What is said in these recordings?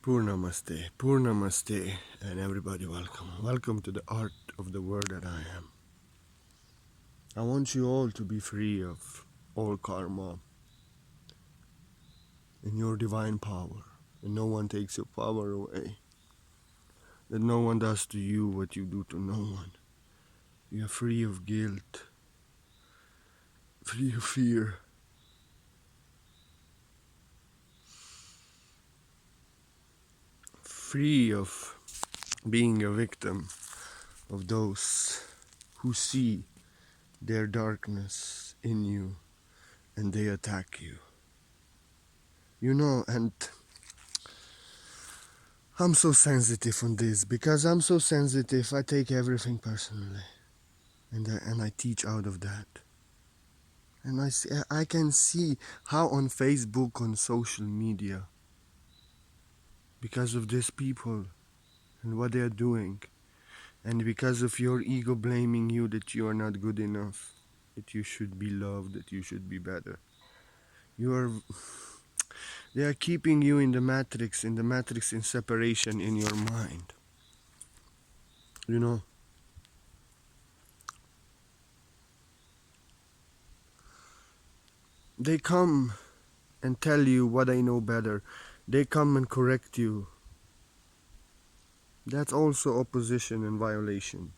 Purnamaste, and everybody welcome. Welcome to the art of the word that I am. I want you all to be free of all karma in your divine power, and no one takes your power away. That no one does to you what you do to no one. You are free of guilt, free of fear, free of being a victim of those who see their darkness in you and they attack you. You know, and I'm so sensitive on this because I'm so sensitive. I take everything personally, and I teach out of that. And I can see how on Facebook, on social media, because of these people and what they are doing, and because of your ego blaming you that you are not good enough, that you should be loved, that you should be better. They are keeping you in the matrix in separation in your mind. You know, they come and tell you what I know better. They come and correct you. That's also opposition and violation,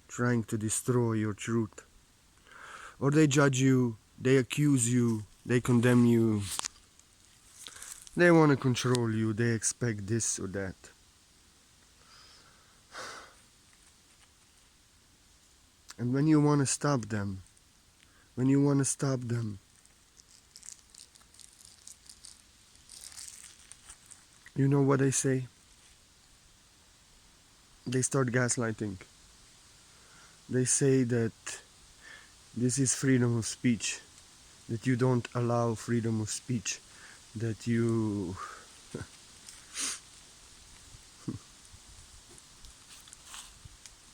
trying to destroy your truth. Or they judge you, they accuse you, they condemn you. They want to control you, they expect this or that. And when you want to stop them, you know what they say? They start gaslighting. They say that this is freedom of speech, that you don't allow freedom of speech, that you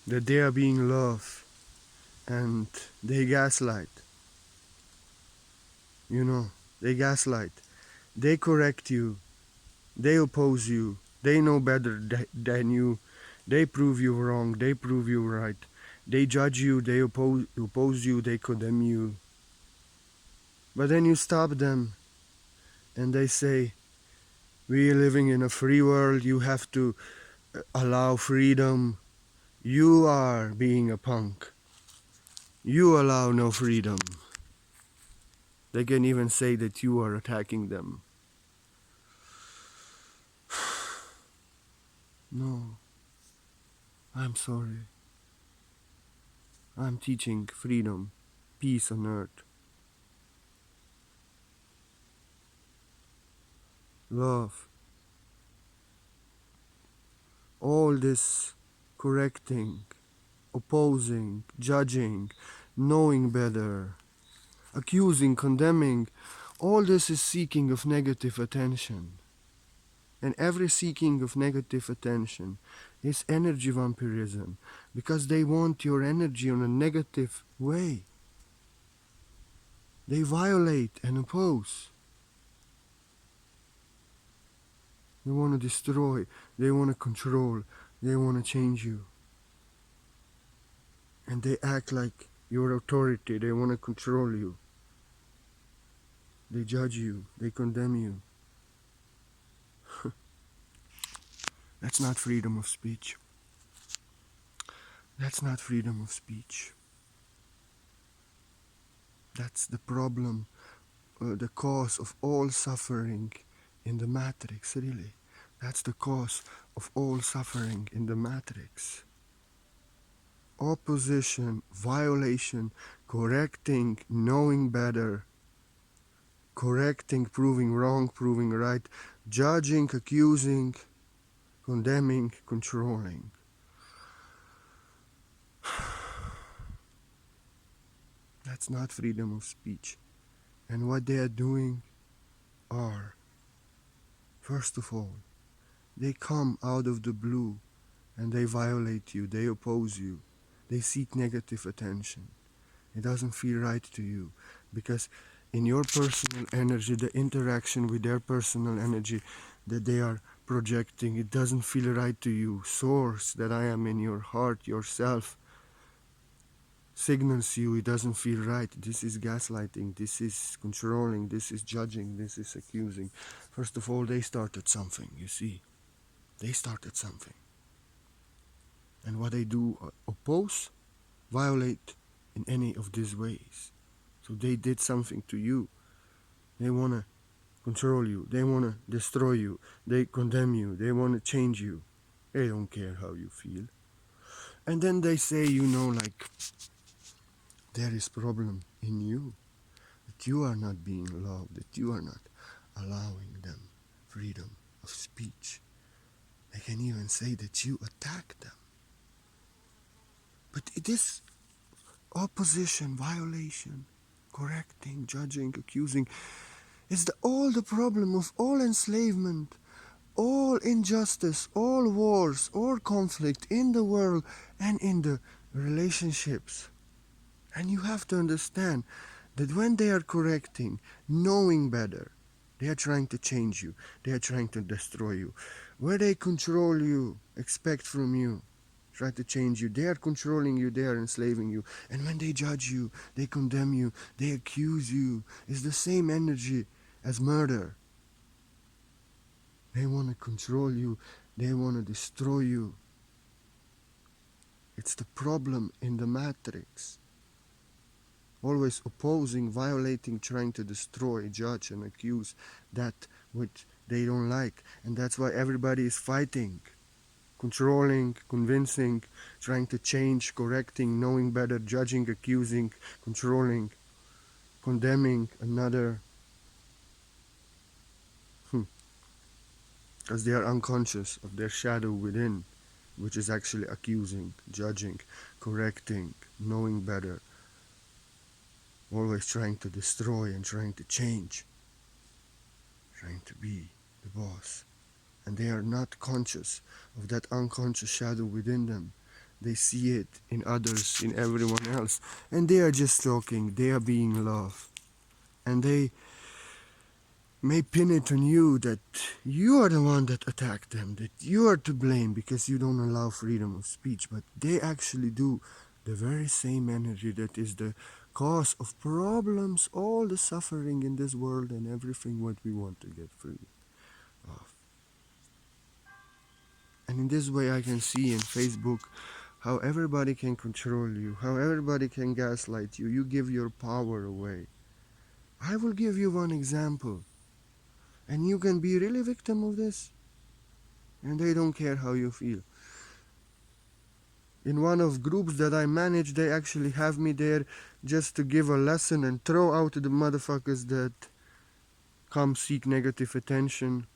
that they are being loved, and they gaslight. You know, they gaslight. They correct you. They oppose you. They know better than you. They prove you wrong. They prove you right. They judge you. They oppose you. They condemn you. But then you stop them and they say, we are living in a free world. You have to allow freedom. You are being a punk. You allow no freedom. They can even say that you are attacking them. No, I'm sorry. I'm teaching freedom, peace on earth, love. All this correcting, opposing, judging, knowing better, accusing, condemning, all this is seeking of negative attention. And every seeking of negative attention is energy vampirism, because they want your energy in a negative way. They violate and oppose. They want to destroy, they want to control, they want to change you. And they act like your authority, they want to control you. They judge you, they condemn you. That's not freedom of speech. That's not freedom of speech. That's the problem, the cause of all suffering in the matrix, really. That's the cause of all suffering in the matrix. Opposition, violation, correcting, knowing better, correcting, proving wrong, proving right, judging, accusing, condemning, controlling. That's not freedom of speech. And what they are doing are, first of all, they come out of the blue and they violate you, they oppose you, they seek negative attention. It doesn't feel right to you because in your personal energy, the interaction with their personal energy, that they are projecting. It doesn't feel right to you. Source that I am in your heart, yourself, signals you it doesn't feel right. This is gaslighting, this is controlling, this is judging, this is accusing. First of all, they started something, you see. They started something. And what they do, oppose, violate in any of these ways. So they did something to you. They want to control you. They want to destroy you. They condemn you. They want to change you. They don't care how you feel. And then they say, like, there is problem in you. That you are not being loved. That you are not allowing them freedom of speech. They can even say that you attack them. But it is opposition, violation, correcting, judging, accusing is all the problem of all enslavement, all injustice, all wars, all conflict in the world and in the relationships. And you have to understand that when they are correcting, knowing better, they are trying to change you, they are trying to destroy you. Where they control you, expect from you, try to change you, they are controlling you, they are enslaving you. And when they judge you, they condemn you, they accuse you, it's the same energy as murder. They want to control you, they want to destroy you. It's the problem in the matrix. Always opposing, violating, trying to destroy, judge and accuse that which they don't like. And that's why everybody is fighting, controlling, convincing, trying to change, correcting, knowing better, judging, accusing, controlling, condemning another. Because they are unconscious of their shadow within, which is actually accusing, judging, correcting, knowing better, always trying to destroy and trying to change, trying to be the boss. And they are not conscious of that unconscious shadow within them. They see it in others, in everyone else, and they are just talking, they are being love. And they may pin it on you that you are the one that attacked them, that you are to blame because you don't allow freedom of speech, but they actually do the very same energy that is the cause of problems, all the suffering in this world and everything what we want to get free of. And in this way I can see in Facebook how everybody can control you, how everybody can gaslight you. You give your power away. I will give you one example. And you can be really victim of this. And they don't care how you feel. In one of groups that I manage, they actually have me there just to give a lesson and throw out the motherfuckers that come seek negative attention,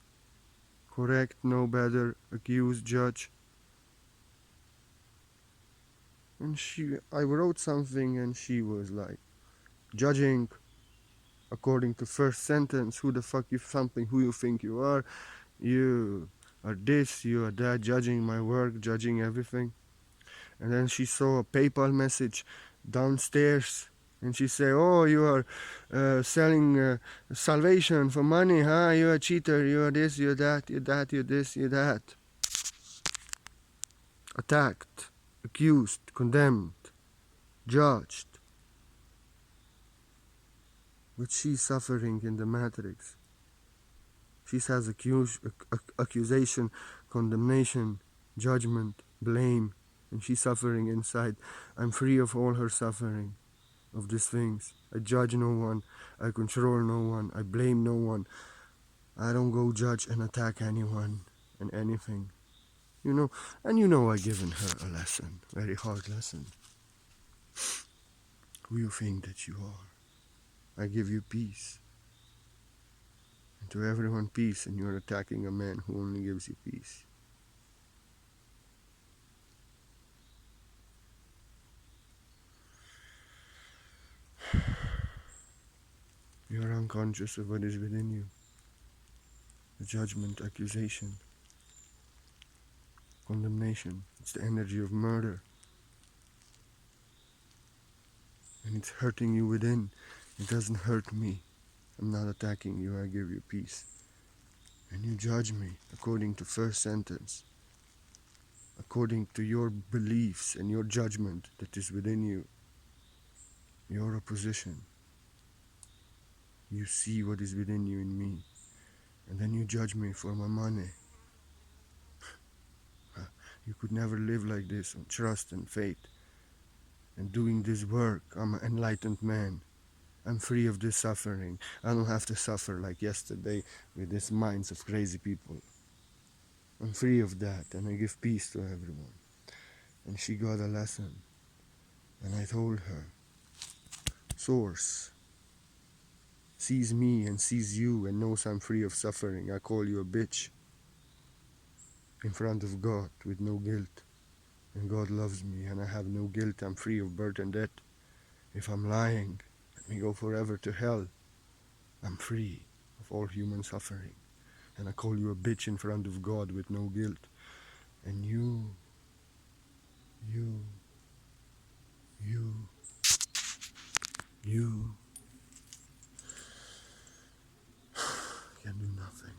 correct, know better, accuse, judge. And I wrote something and she was like, judging according to first sentence, who the fuck you something, who you think you are this, you are that, judging my work, judging everything. And then she saw a PayPal message downstairs, and she said, "Oh, you are selling salvation for money, huh? You are a cheater. You are this. You are that. You are that. You are this. You are that." Attacked, accused, condemned, judged. But she's suffering in the matrix. She has accusation, condemnation, judgment, blame, and she's suffering inside. I'm free of all her suffering, of these things. I judge no one, I control no one, I blame no one. I don't go judge and attack anyone and anything. And I've given her a lesson, very hard lesson. Who you think that you are? I give you peace. And to everyone peace, and you're attacking a man who only gives you peace. You're unconscious of what is within you. The judgment, accusation, condemnation. It's the energy of murder. And it's hurting you within. It doesn't hurt me. I'm not attacking you, I give you peace. and you judge me according to first sentence, according to your beliefs and your judgment that is within you, your opposition. You see what is within you in me, and then you judge me for my money. You could never live like this on trust and faith and doing this work. I'm an enlightened man. I'm free of this suffering. I don't have to suffer like yesterday with these minds of crazy people. I'm free of that, and I give peace to everyone. And she got a lesson. And I told her, Source sees me and sees you and knows I'm free of suffering. I call you a bitch in front of God with no guilt. And God loves me, and I have no guilt. I'm free of birth and death. If I'm lying, let me go forever to hell. I'm free of all human suffering. And I call you a bitch in front of God with no guilt. And you can do nothing.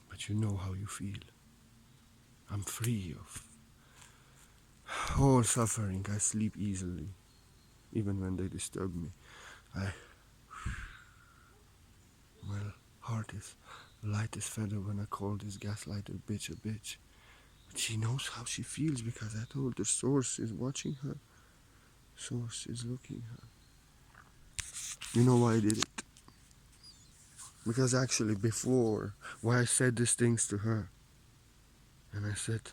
But you know how you feel. I'm free of all suffering. I sleep easily, even when they disturb me. My heart is light as feather when I call this gaslighter bitch a bitch. But she knows how she feels because I told her Source is watching her. Source is looking her. You know why I did it? Because actually before, why I said these things to her. And I said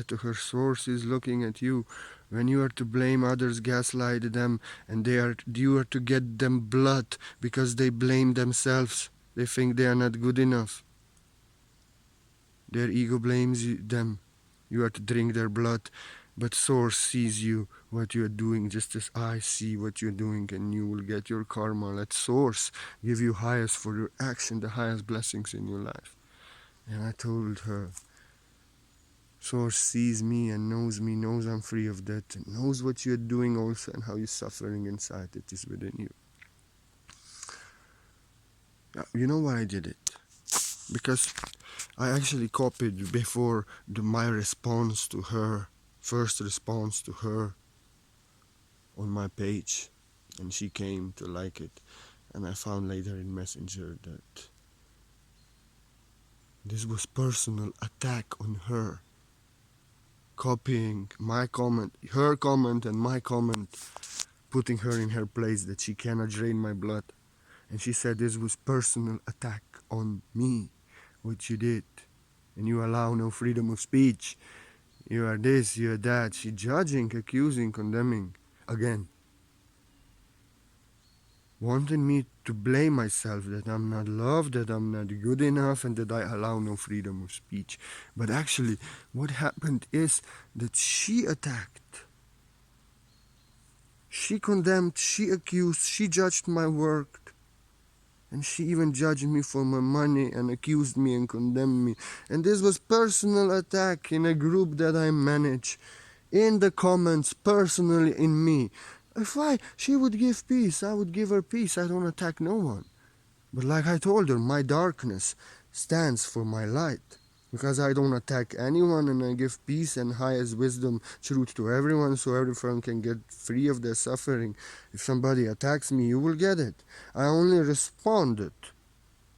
to her, Source is looking at you. When you are to blame others, gaslight them, and you are to get them blood because they blame themselves. They think they are not good enough. Their ego blames them. You are to drink their blood. But Source sees you, what you are doing, just as I see what you're doing, and you will get your karma. Let Source give you highest for your action, the highest blessings in your life. And I told her, Source sees me and knows me, knows I'm free of that, and knows what you're doing also and how you're suffering inside. It is within you. You know why I did it? Because I actually copied before my response to her, first response to her on my page, and she came to like it. And I found later in Messenger that this was personal attack on her, copying my comment, her comment and my comment, putting her in her place that she cannot drain my blood. And she said this was personal attack on me, what you did. And you allow no freedom of speech. You are this, you are that. She judging, accusing, condemning. Again. Wanting me to blame myself that I'm not loved, that I'm not good enough, and that I allow no freedom of speech. But actually, what happened is that she attacked. She condemned, she accused, she judged my work. And she even judged me for my money and accused me and condemned me. And this was personal attack in a group that I manage. In the comments, personally in me. She would give peace, I would give her peace. I don't attack no one. But like I told her, my darkness stands for my light. Because I don't attack anyone and I give peace and highest wisdom, truth to everyone so everyone can get free of their suffering. If somebody attacks me, you will get it. I only responded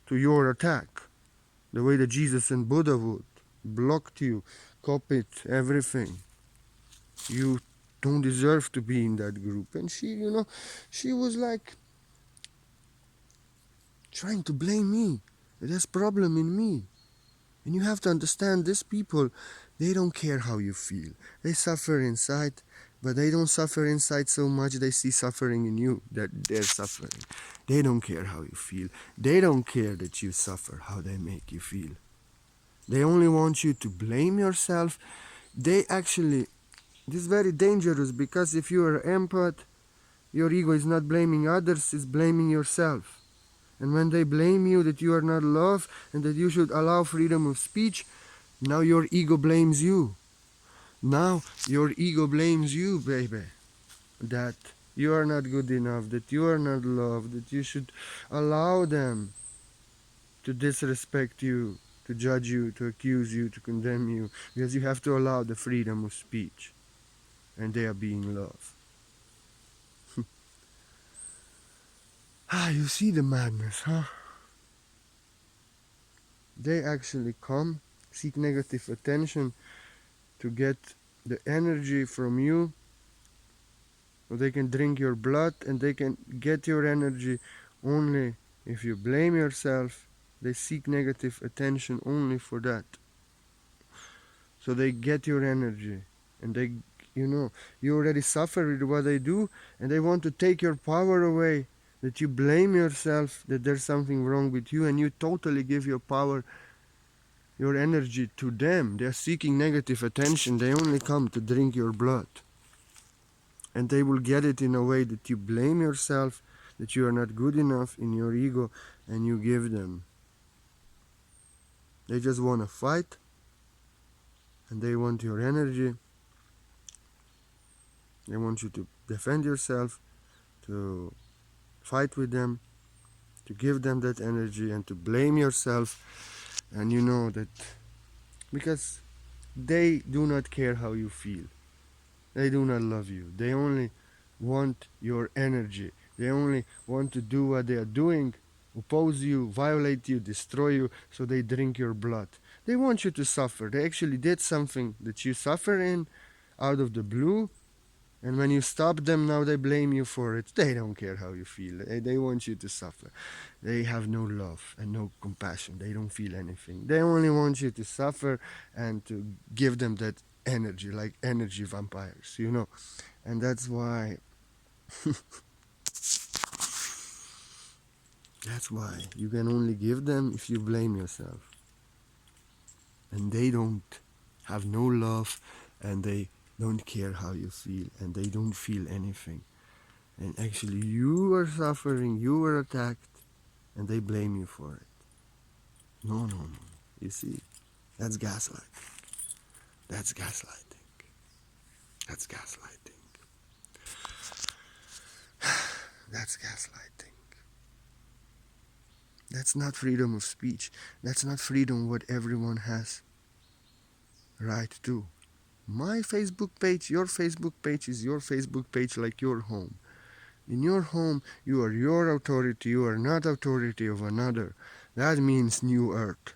to your attack the way that Jesus and Buddha would. Blocked you, copied everything. You don't deserve to be in that group. And she was like trying to blame me. There's problem in me. And you have to understand, these people, they don't care how you feel. They suffer inside, but they don't suffer inside so much. They see suffering in you, that they're suffering. They don't care how you feel. They don't care that you suffer, how they make you feel. They only want you to blame yourself. This is very dangerous, because if you are an empath, your ego is not blaming others, it's blaming yourself. And when they blame you that you are not loved and that you should allow freedom of speech, now your ego blames you. Now your ego blames you, baby, that you are not good enough, that you are not loved, that you should allow them to disrespect you, to judge you, to accuse you, to condemn you, because you have to allow the freedom of speech, and they are being loved. You see the madness, huh? They actually come, seek negative attention to get the energy from you, so they can drink your blood, and they can get your energy only if you blame yourself. They seek negative attention only for that. So they get your energy, and they, you already suffer with what they do, and they want to take your power away. That you blame yourself, that there's something wrong with you, and you totally give your power, your energy to them. They are seeking negative attention. They only come to drink your blood. And they will get it in a way that you blame yourself, that you are not good enough in your ego, and you give them. They just want to fight, and they want your energy. They want you to defend yourself, to fight with them, to give them that energy, and to blame yourself. And you know that because they do not care how you feel. They do not love you. They only want your energy. They only want to do what they are doing, oppose you, violate you, destroy you, so they drink your blood. They want you to suffer. They actually did something that you suffer in out of the blue, and when you stop them, now they blame you for it. They don't care how you feel. They want you to suffer. They have no love and no compassion. They don't feel anything. They only want you to suffer and to give them that energy, like energy vampires, And that's why you can only give them if you blame yourself. And they don't have no love, and they don't care how you feel, and they don't feel anything. And actually you are suffering, you were attacked, and they blame you for it. No. You see, that's gaslighting. That's gaslighting. That's gaslighting. That's gaslighting. That's not freedom of speech. That's not freedom what everyone has right to. My Facebook page, your Facebook page is your Facebook page, like your home. In your home, you are your authority. You are not authority of another. That means new earth.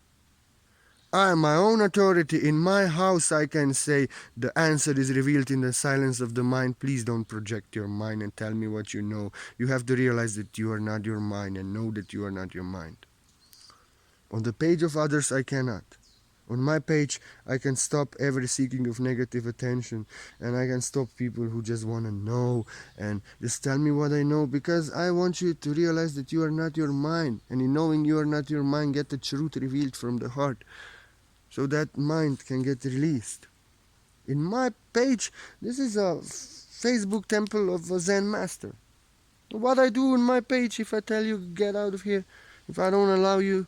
I am my own authority. In my house, I can say the answer is revealed in the silence of the mind. Please don't project your mind and tell me what you know. You have to realize that you are not your mind, and know that you are not your mind. On the page of others, I cannot. On my page, I can stop every seeking of negative attention, and I can stop people who just want to know and just tell me what I know, because I want you to realize that you are not your mind, and in knowing you are not your mind, get the truth revealed from the heart, so that mind can get released. In my page, this is a Facebook temple of a Zen master. What I do on my page, if I tell you get out of here, if I don't allow you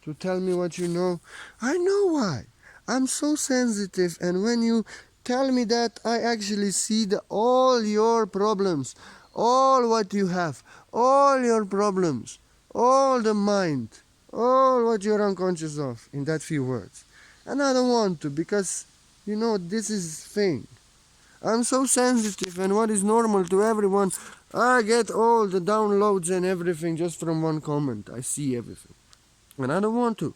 to tell me what you know, I know why. I'm so sensitive, and when you tell me that, I actually see all your problems, all what you have, all your problems, all the mind, all what you're unconscious of in that few words. And I don't want to, because, this is thing. I'm so sensitive, and what is normal to everyone, I get all the downloads and everything just from one comment. I see everything. And I don't want to,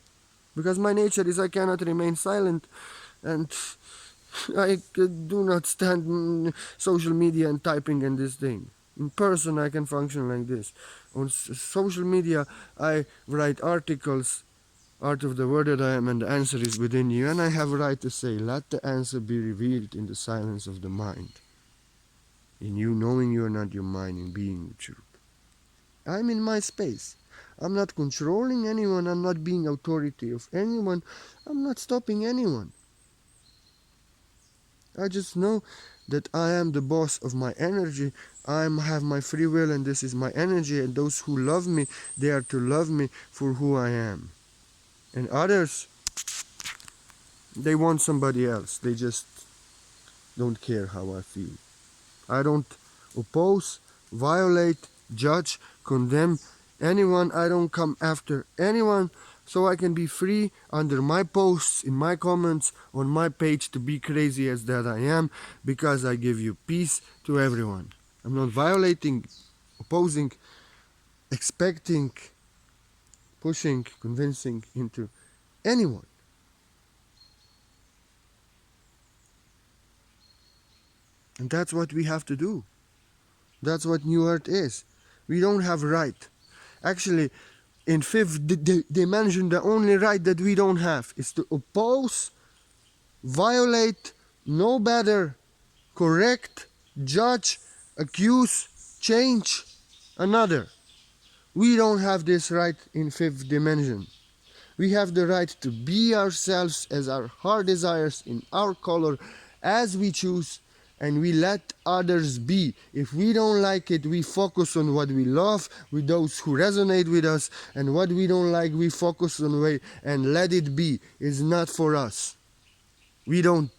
because my nature is I cannot remain silent, and I do not stand social media and typing and this thing. In person, I can function like this. On social media, I write articles, art of the word that I am, and the answer is within you, and I have a right to say, let the answer be revealed in the silence of the mind, in you knowing you are not your mind, in being the truth. I'm in my space. I'm not controlling anyone. I'm not being authority of anyone. I'm not stopping anyone. I just know that I am the boss of my energy. I have my free will, and this is my energy, and those who love me, they are to love me for who I am. And others, They want somebody else. They just don't care how I feel. I don't oppose, violate, judge, condemn anyone. I don't come after anyone, so I can be free under my posts, in my comments, on my page to be crazy as that I am, because I give you peace to everyone. I'm not violating, opposing, expecting, pushing, convincing into anyone. And that's what we have to do. That's what New Earth is. We don't have right. Actually, in fifth dimension, the only right that we don't have is to oppose, violate, know better, correct, judge, accuse, change another. We don't have this right in fifth dimension. We have the right to be ourselves as our heart desires, in our color, as we choose, and we let others be. If we don't like it, we focus on what we love, with those who resonate with us, and what we don't like, we focus on way and let it be. It's not for us. We don't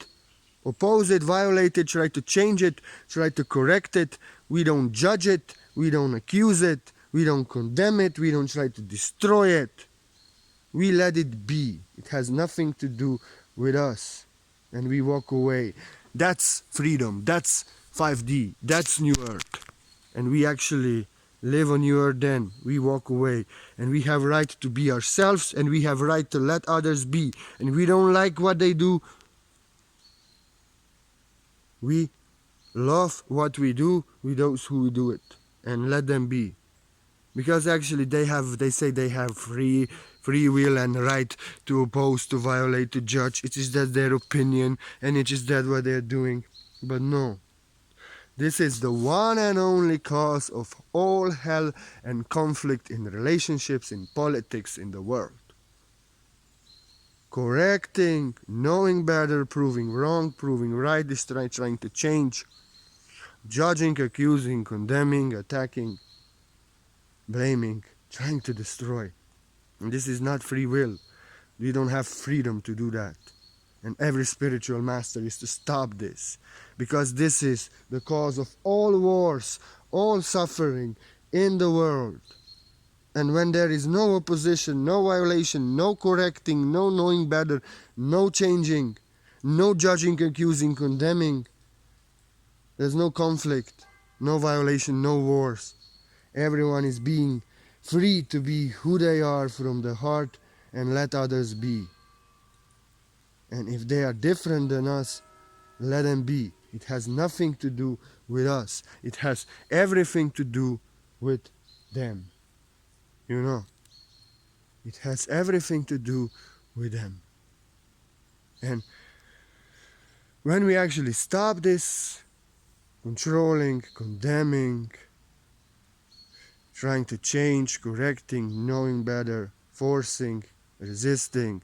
oppose it, violate it, try to change it, try to correct it. We don't judge it, we don't accuse it, we don't condemn it, we don't try to destroy it. We let it be. It has nothing to do with us. And we walk away. That's freedom. That's 5D. That's New Earth. And we actually live on New Earth then. We walk away. And we have right to be ourselves, and we have right to let others be. And we don't like what they do. We love what we do with those who do it. And let them be. Because actually they say they have free will and right to oppose, to violate, to judge. It is that their opinion, and it is that what they're doing. But no, this is the one and only cause of all hell and conflict in relationships, in politics, in the world. Correcting, knowing better, proving wrong, proving right, is trying to change. Judging, accusing, condemning, attacking, blaming, trying to destroy. And this is not free will. We don't have freedom to do that. And every spiritual master is to stop this. Because this is the cause of all wars, all suffering in the world. And when there is no opposition, no violation, no correcting, no knowing better, no changing, no judging, accusing, condemning, there's no conflict, no violation, no wars. Everyone is being free to be who they are from the heart and let others be. And if they are different than us, let them be. It has nothing to do with us. It has everything to do with them. You know, it has everything to do with them. And when we actually stop this controlling, condemning, trying to change, correcting, knowing better, forcing, resisting,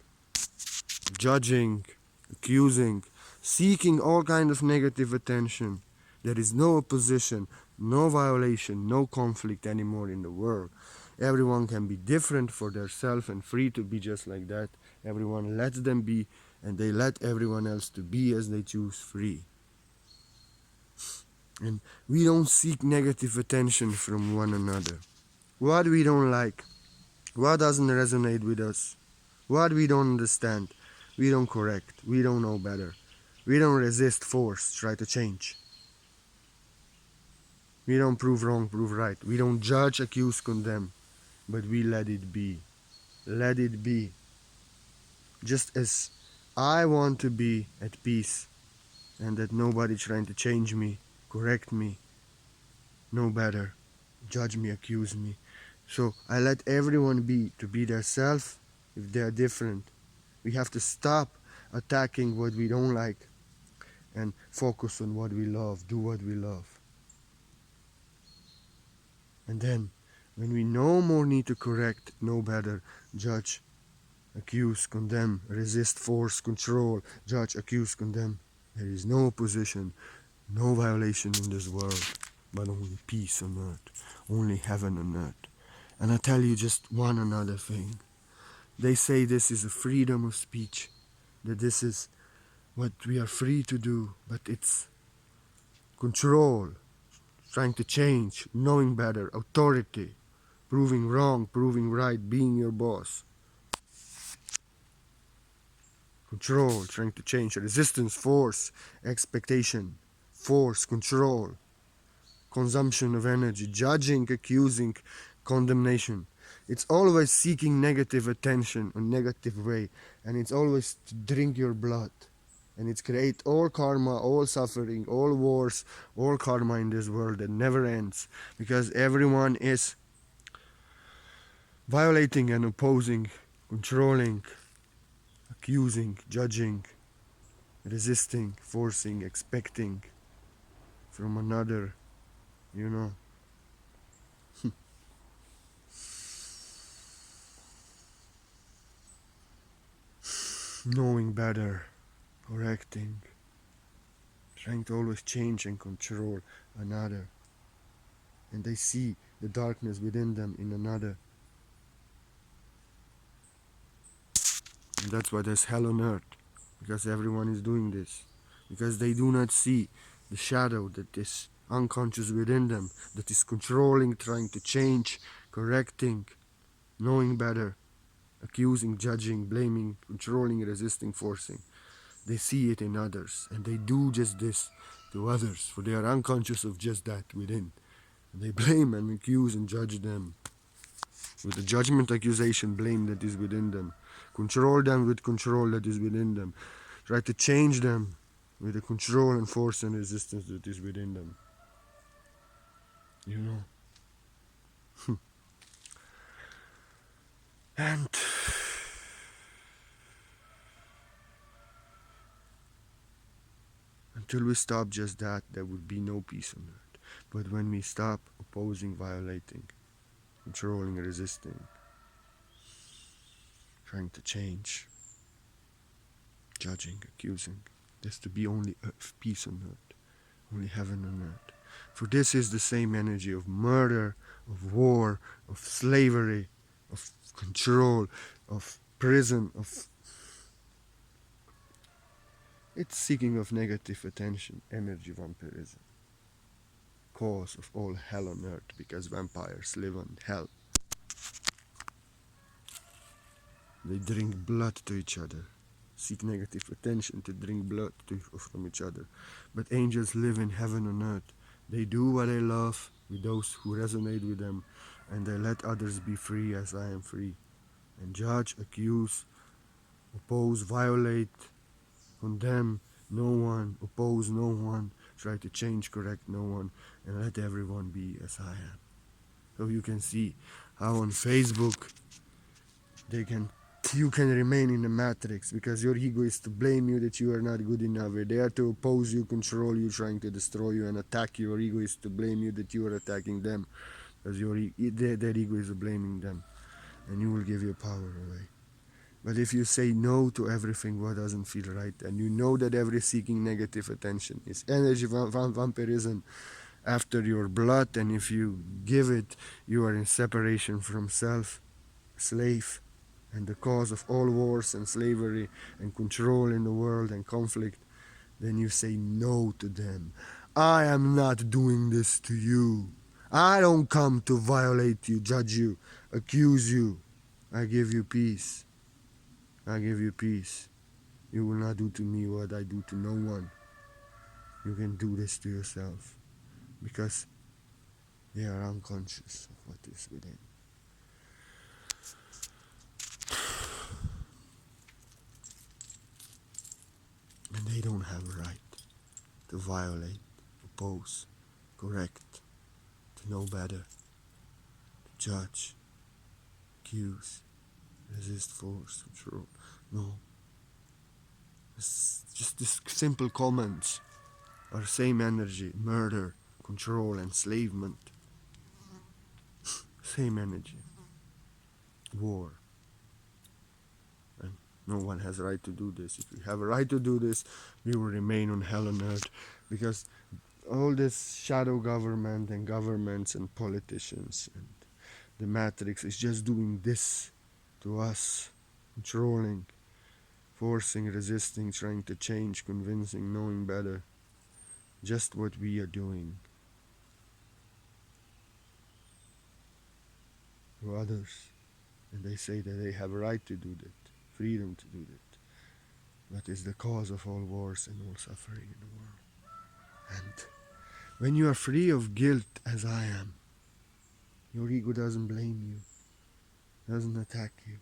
judging, accusing, seeking all kind of negative attention, there is no opposition, no violation, no conflict anymore in the world. Everyone can be different for themselves and free to be just like that. Everyone lets them be, and they let everyone else to be as they choose, free. And we don't seek negative attention from one another. What we don't like, what doesn't resonate with us, what we don't understand, we don't correct, we don't know better. We don't resist force, try to change. We don't prove wrong, prove right. We don't judge, accuse, condemn, but we let it be. Let it be. Just as I want to be at peace, and that nobody trying to change me, correct me, know better, judge me, accuse me. So I let everyone be, to be their self if they are different. We have to stop attacking what we don't like and focus on what we love, do what we love. And then, when we no more need to correct, know better, judge, accuse, condemn, resist, force, control, judge, accuse, condemn, there is no opposition, no violation in this world, but only peace on earth, only heaven on earth. And I tell you just one another thing. They say this is a freedom of speech. that this is what we are free to do, but it's control, trying to change, knowing better, authority, proving wrong, proving right, being your boss. Control, trying to change, resistance, force, expectation, force, control, consumption of energy, judging, accusing, condemnation. It's always seeking negative attention a negative way, and it's always to drink your blood. And it's create all karma, all suffering, all wars, all karma in this world that never ends, because everyone is violating and opposing, controlling, accusing, judging, resisting, forcing, expecting from another, you know. Knowing better, correcting, trying to always change and control another. And they see the darkness within them in another. And that's why there's hell on earth, because everyone is doing this. Because they do not see the shadow that is unconscious within them, that is controlling, trying to change, correcting, knowing better, accusing, judging, blaming, controlling, resisting, forcing. They see it in others, and they do just this to others, for they are unconscious of just that within. And they blame and accuse and judge them with the judgment, accusation, blame that is within them. Control them with control that is within them. Try to change them with the control and force and resistance that is within them. You know? And until we stop just that, there would be no peace on earth. But when we stop opposing, violating, controlling, resisting, trying to change, judging, accusing, there's to be only peace on earth, only heaven on earth. For this is the same energy of murder, of war, of slavery, of control, of prison, of... It's seeking of negative attention, energy vampirism. Cause of all hell on earth, because vampires live on hell. They drink blood to each other, seek negative attention to drink blood from each other. But angels live in heaven on earth. They do what they love with those who resonate with them, and they let others be free as I am free. And judge, accuse, oppose, violate, condemn no one, oppose no one, try to change, correct no one, and let everyone be as I am. So you can see how on Facebook you can remain in the matrix, because your ego is to blame you that you are not good enough. They are to oppose you, control you, trying to destroy you and attack you. Your ego is to blame you that you are attacking them, because their ego is blaming them, and you will give your power away. But if you say no to everything what doesn't feel right, and you know that every seeking negative attention is energy vampirism after your blood, and if you give it, you are in separation from self, slave, and the cause of all wars and slavery and control in the world and conflict, then you say no to them. I am not doing this to you. I don't come to violate you, judge you, accuse you. I give you peace. I give you peace. You will not do to me what I do to no one. You can do this to yourself, because they are unconscious of what is within. And they don't have a right to violate, oppose, correct, to know better, to judge, accuse, resist, force, control. No. It's just these simple comments are same energy: murder, control, enslavement. Same energy. War. And no one has a right to do this. If we have a right to do this, we will remain on hell on earth, because all this shadow government and governments and politicians and the matrix is just doing this to us, controlling, forcing, resisting, trying to change, convincing, knowing better. Just what we are doing to others. And they say that they have a right to do that, freedom to do that. That is the cause of all wars and all suffering in the world. And when you are free of guilt, as I am, your ego doesn't blame you, doesn't attack you.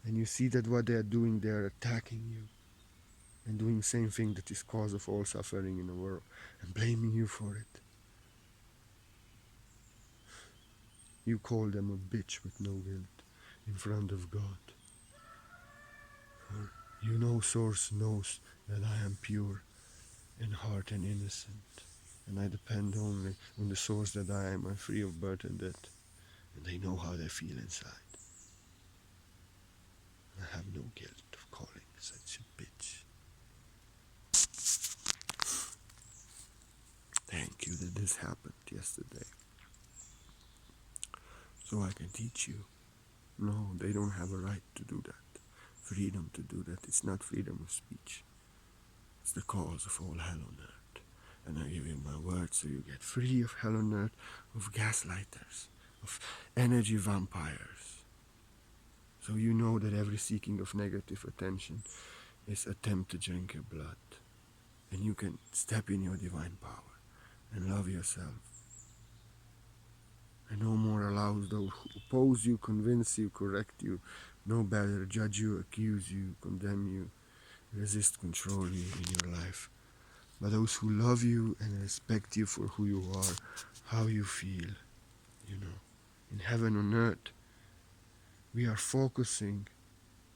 And you see that what they are doing, they are attacking you and doing the same thing that is cause of all suffering in the world and blaming you for it. You call them a bitch with no guilt in front of God. For you know Source knows that I am pure in heart and innocent. And I depend only on the Source that I am free of birth and death. And they know how they feel inside. I have no guilt of calling such a bitch. Thank you that this happened yesterday. So I can teach you. No, they don't have a right to do that. Freedom to do that. It's not freedom of speech. It's the cause of all hell on earth. And I give you my word so you get free of hell on earth, of gaslighters, of energy vampires. So you know that every seeking of negative attention is attempt to drink your blood. And you can step in your divine power and love yourself. And no more allows those who oppose you, convince you, correct you, know better, judge you, accuse you, condemn you, resist, control you in your life. But those who love you and respect you for who you are, how you feel, you know. In heaven on earth, we are focusing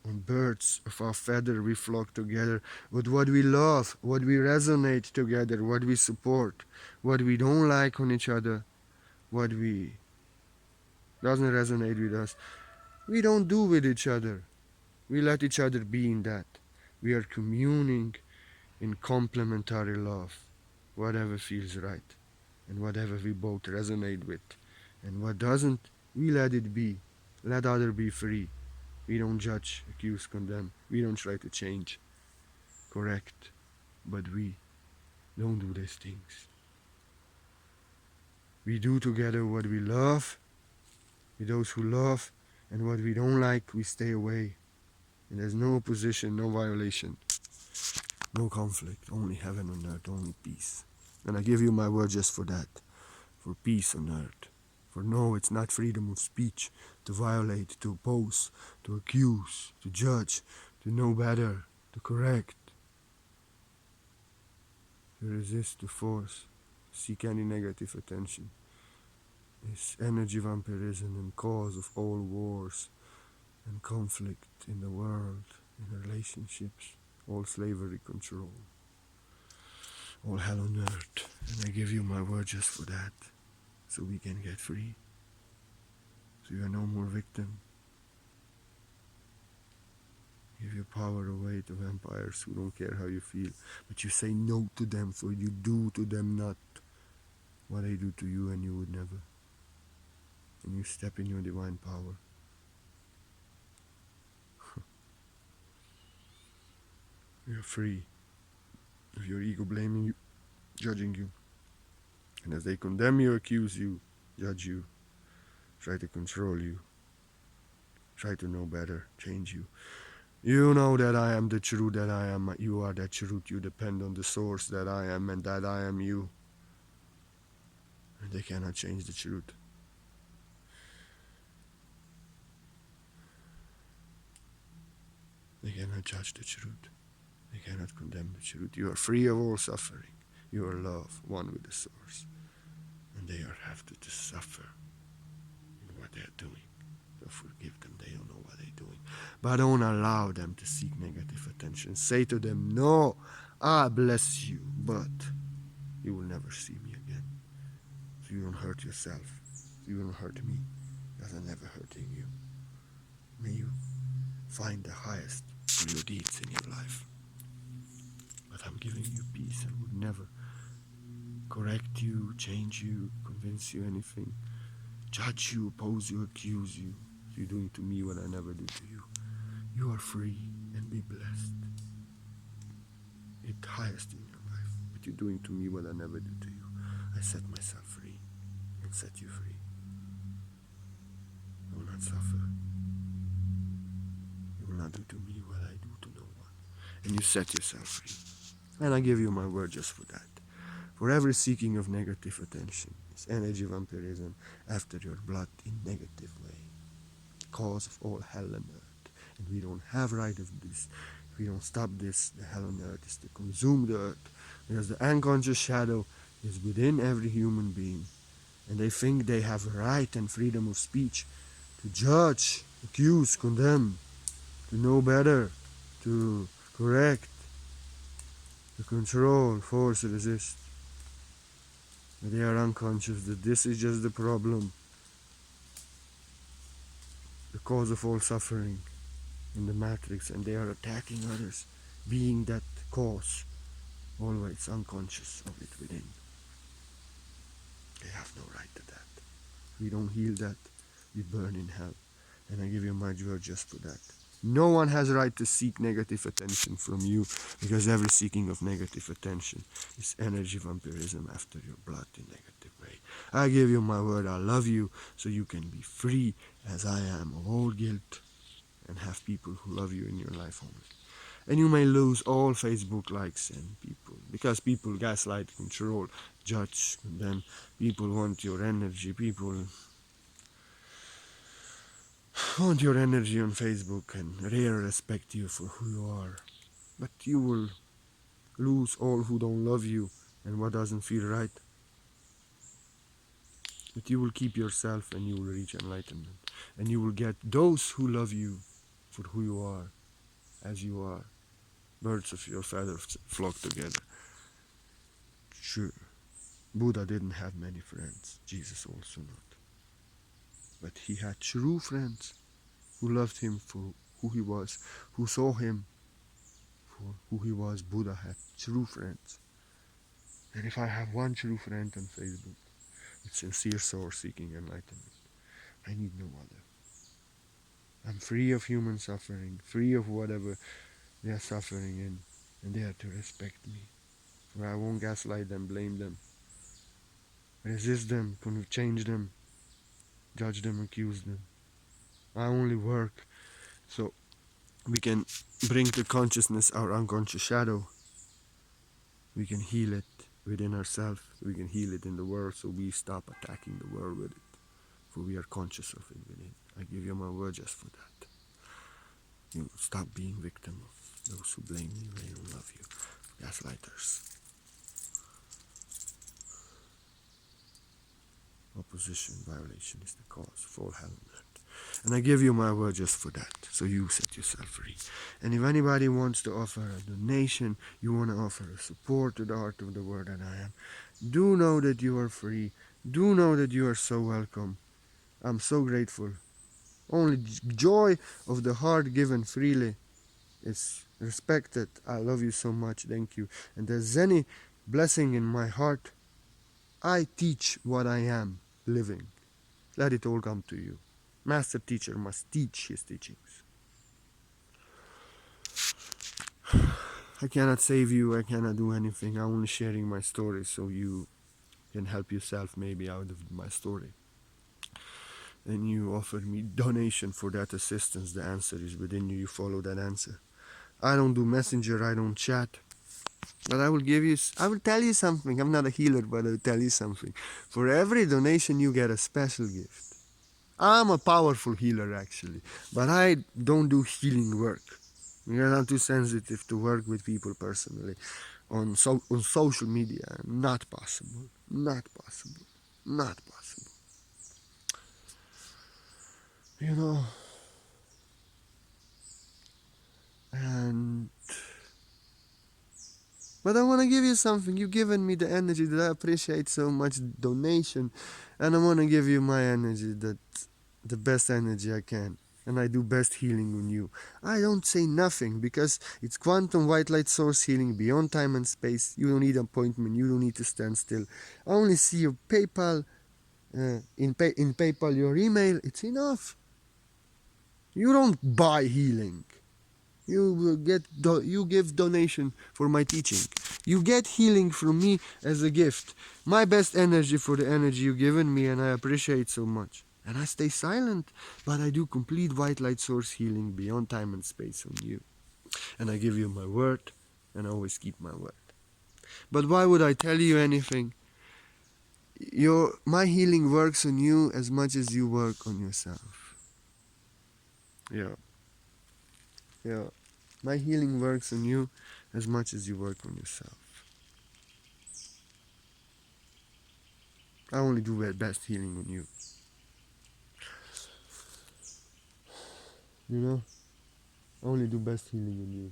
on birds of our feather, we flock together with what we love, what we resonate together, what we support, what we don't like on each other, what we doesn't resonate with us. We don't do with each other. We let each other be in that. We are communing in complementary love, whatever feels right, and whatever we both resonate with. And what doesn't, we let it be. Let other be free. We don't judge, accuse, condemn. We don't try to change, correct. But we don't do these things. We do together what we love, with those who love, and what we don't like, we stay away. And there's no opposition, no violation, no conflict, only heaven on earth, only peace. And I give you my word just for that, for peace on earth. For no, it's not freedom of speech to violate, to oppose, to accuse, to judge, to know better, to correct, to resist, to force, seek any negative attention. It's energy vampirism and cause of all wars and conflict in the world, in relationships, all slavery control, all hell on earth. And I give you my word just for that, so we can get free, so you are no more victim. Give your power away to vampires who don't care how you feel, but you say no to them, for you do to them not what they do to you, and you would never. And you step in your divine power. You're free of your ego blaming you, judging you. And as they condemn you, accuse you, judge you, try to control you, try to know better, change you. You know that I am the truth, that I am, you are that truth, you depend on the source that I am and that I am you. And they cannot change the truth. They cannot judge the truth. They cannot condemn the truth. You are free of all suffering. You are love, one with the source. And they are have to suffer in what they are doing. So forgive them, they don't know what they're doing. But don't allow them to seek negative attention. Say to them, no, I bless you, but you will never see me again. So you don't hurt yourself. So you don't hurt me, because I'm never hurting you. May you find the highest for your deeds in your life. But I'm giving you peace and would never correct you, change you, convince you anything, judge you, oppose you, accuse you. You're doing to me what I never do to you. You are free. and be blessed. It highest in your life. But you're doing to me what I never do to you. I set myself free and set you free. I will not suffer. You will not do to me what I do to no one. And you set yourself free. And I give you my word just for that. For every seeking of negative attention is energy vampirism after your blood in negative way. Cause of all hell on earth. And we don't have right of this. If we don't stop this, the hell on earth is to consume the earth. Because the unconscious shadow is within every human being. And they think they have a right and freedom of speech to judge, accuse, condemn, to know better, to correct, to control, force, resist. But they are unconscious that this is just the problem, the cause of all suffering in the matrix, and they are attacking others, being that cause, always unconscious of it within. They have no right to that. If we don't heal that, we burn in hell. And I give you my word just for that. No one has a right to seek negative attention from you, because every seeking of negative attention is energy vampirism after your blood in negative way. I give you my word, I love you, so you can be free as I am of all guilt and have people who love you in your life only. And you may lose all Facebook likes and people, because people gaslight, control, judge, condemn. People want your energy, people want your energy on Facebook and rarely respect you for who you are. But you will lose all who don't love you and what doesn't feel right. But you will keep yourself and you will reach enlightenment. And you will get those who love you for who you are, as you are. Birds of your feathers flock together. Sure, Buddha didn't have many friends, Jesus also not. But he had true friends who loved him for who he was, who saw him for who he was. Buddha had true friends. And if I have one true friend on Facebook, with sincere soul seeking enlightenment, I need no other. I'm free of human suffering, free of whatever they are suffering in, and they are to respect me. For I won't gaslight them, blame them, resist them, change them, judge them, accuse them. I only work so we can bring to consciousness our unconscious shadow. We can heal it within ourselves. We can heal it in the world, so we stop attacking the world with it. For we are conscious of it within. I give you my word just for that. You stop being victim of those who blame you, they don't love you. Gaslighters. Opposition, violation is the cause of all hell on earth. And I give you my word just for that, so you set yourself free. And if anybody wants to offer a donation, you want to offer a support to the art of the word that I am, do know that you are free. Do know that you are so welcome. I'm so grateful. Only joy of the heart given freely is respected. I love you so much. Thank you. And there's any blessing in my heart, I teach what I am living. Let it all come to you. Master teacher must teach his teachings. I cannot save you, I cannot do anything. I'm only sharing my story so you can help yourself maybe out of my story. And you offer me donation for that assistance. The answer is within you. You follow that answer. I don't do messenger, I don't chat. But I will tell you something. I'm not a healer, but I will tell you something. For every donation you get a special gift. I'm a powerful healer actually, but I don't do healing work. I'm too sensitive to work with people personally on social media. Not possible. Not possible. Not possible. You know. But I want to give you something. You've given me the energy that I appreciate so much, donation, and I want to give you my energy, that the best energy I can. And I do best healing on you. I don't say nothing because it's quantum white light source healing beyond time and space. You don't need an appointment. You don't need to stand still. I only see your PayPal, in PayPal your email. It's enough. You don't buy healing. You will you give donation for my teaching. You get healing from me as a gift. My best energy for the energy you've given me, and I appreciate so much. And I stay silent, but I do complete white light source healing beyond time and space on you. And I give you my word, and I always keep my word. But why would I tell you anything? My healing works on you as much as you work on yourself. Yeah. Yeah. My healing works on you as much as you work on yourself. I only do my best healing on you. You know? I only do best healing on you.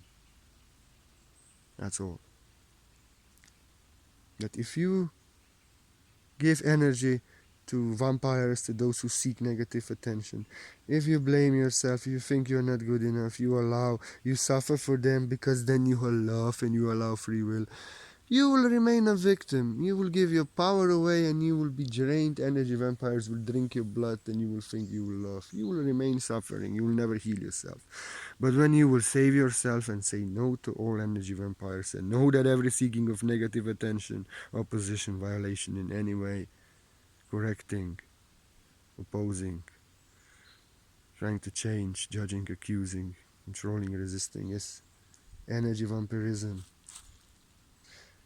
That's all. That if you give energy to vampires, to those who seek negative attention, if you blame yourself, you think you're not good enough, you suffer for them because then you will love and you allow free will, you will remain a victim. You will give your power away and you will be drained. Energy vampires will drink your blood and you will think you will love. You will remain suffering. You will never heal yourself. But when you will save yourself and say no to all energy vampires and know that every seeking of negative attention, opposition, violation in any way, correcting, opposing, trying to change, judging, accusing, controlling, resisting is energy vampirism.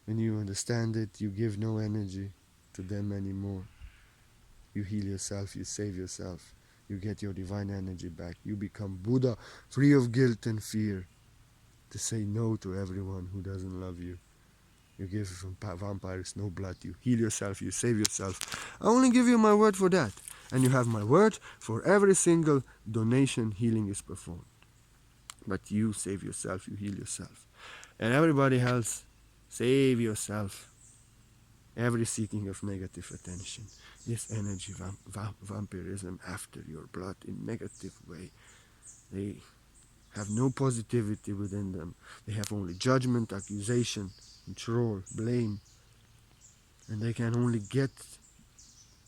When you understand it, you give no energy to them anymore. You heal yourself, you save yourself, you get your divine energy back. You become Buddha, free of guilt and fear, to say no to everyone who doesn't love you. You give vampires no blood, you heal yourself, you save yourself. I only give you my word for that. And you have my word for every single donation healing is performed. But you save yourself, you heal yourself. And everybody else, save yourself. Every seeking of negative attention is energy vampirism after your blood in negative way. They have no positivity within them. They have only judgment, accusation, control, blame. And they can only get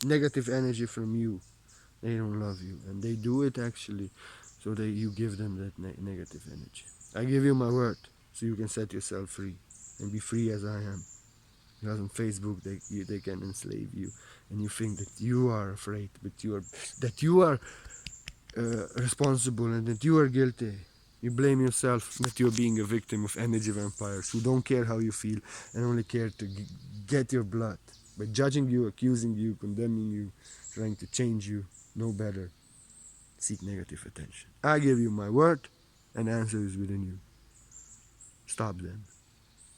negative energy from you. They don't love you. And they do it actually so that you give them that negative energy. I give you my word so you can set yourself free and be free as I am. Because on Facebook they can enslave you, and you think that you are afraid, but you are responsible and that you are guilty. You blame yourself that you're being a victim of energy vampires who don't care how you feel and only care to get your blood by judging you, accusing you, condemning you, trying to change you. No better. Seek negative attention. I give you my word, and the answer is within you. Stop them.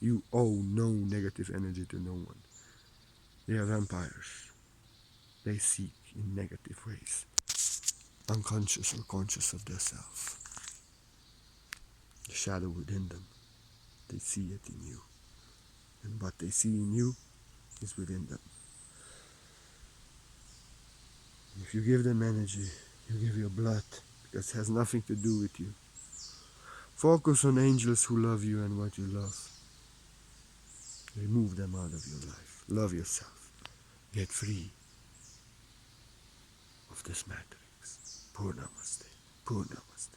You owe no negative energy to no one. They are vampires. They seek in negative ways, unconscious or conscious of their self. The shadow within them, they see it in you. And what they see in you is within them. If you give them energy, you give your blood, because it has nothing to do with you. Focus on angels who love you and what you love. Remove them out of your life. Love yourself. Get free of this matrix. Purnamaste. Purnamaste.